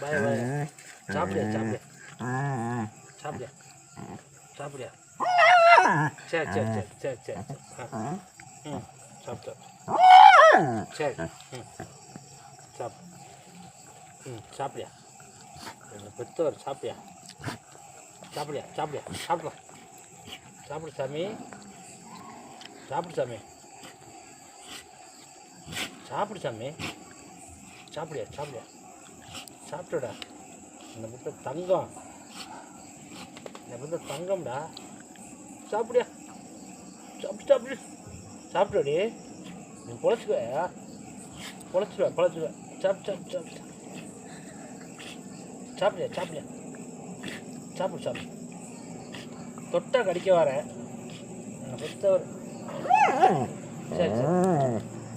பாய் பாய். சாப்பிடியா சாப்பிடியா சாப்பிடியா சாப்பிடியா? சரி சரி சரி சரி சரி சரி. ம் சாப்பிட்டு சரி. ம் சாப்பிடு. ம் சாப்பிடியா? பெற்றவர் சாப்பிடியா? சாப்பிடியா சாப்பிடியா சாப்பிடலாம். சாப்பிடு சாமி. சாப்பிடு சாமி. சாப்பிடு சாமி. சாப்பிடியா சாப்பிடியா சாப்பிட்டுடா. இந்த புத்த தங்கம். இந்த புத்த தங்கம்டா. சாப்பிடியா? சாப்பிட்டு சாப்பிடு. சாப்பிடுடி. நீ பொழைச்சிக்குவையா? பொழைச்சிடுவா பொழைச்சிடுவா. சாப்பிட்டு சாப்பிட்டு சாப்பிட்டு சாப்பிடியா சாப்பிடியா சாப்பிடு சாப்பிடு. தொட்டா கடிக்க வரேன். பெற்றவர். சரி சரி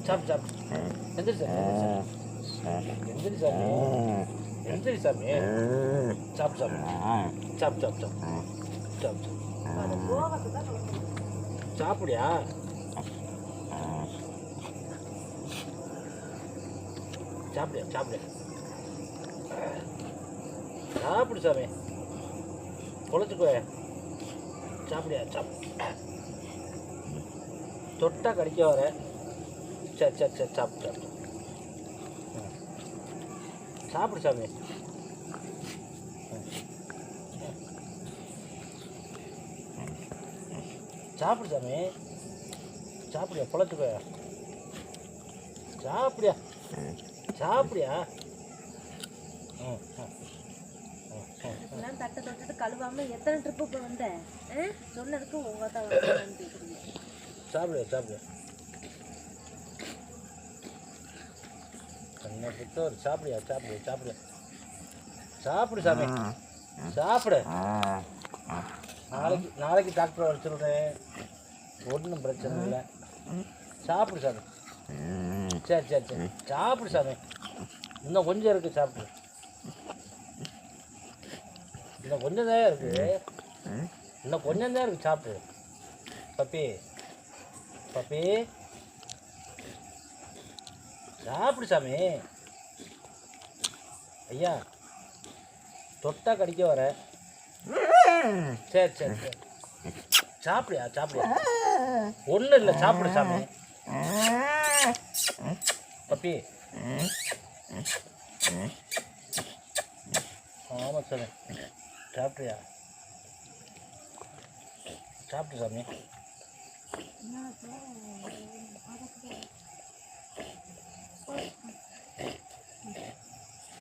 சாப்பிட்டு சாப்பிடு. எந்திரி சாமி எந்திரி சாமி எந்திரி சாமி. சாப்பிட்டு சாப்பிடு. சாப்பிட்டு சாப்பிட்டு சாப்பிட்டு சாப்பிடியா? சாப்பிடியா சாப்பிடியா சாப்பிடு சாமி. பொழைச்சிக்குவே. சாப்பிடியா சாப்பிடு. தொட்டா கடிக்க வர. சரி சரி சரி சாப்பிடு சாப்பிடு. சாப்பிடு சாமி. சாப்பிடு சாமி. சாப்பிடியா? பொழைச்சிக்குவே. சாப்பிடியா? சாப்பிடியா? ம் இதெல்லாம் தட்டை தொட்டுட்டு கழுவாம எத்தனை ட்ரிப்பு இப்போ வந்தேன்? சொன்னதுக்கு உங்க தான் வந்து சாப்பிடுயா சாப்பிடுயா. என்ன புத்தவர். சாப்பிடியா சாப்பிடுயா சாப்பிடுயா சாப்பிடு சாமி. சாப்பிடு. நாளைக்கு நாளைக்கு டாக்டர் வர சொல்கிறேன். ஒன்றும் பிரச்சனை இல்லை. சாப்பிடு சாமி. சரி சரி சரி சாப்பிடு சாமி. இன்னும் கொஞ்சம் இருக்குது. சாப்பிடு. இன்னும் கொஞ்சம் தான் இருக்குது. இன்னும் கொஞ்சம் தான் இருக்குது. சாப்பிடு பப்பி. பப்பி சாப்பிடு சாமி. ஐயா தொட்டா கடிக்க வர. சரி சரி சரி சாப்பிடியா சாப்பிடியா? ஒன்றும் இல்லை. சாப்பிடு சாமி. பப்பி. ஆமாம் சாமி. சாப்பிட்றியா? சாப்பிட்டு சாமி.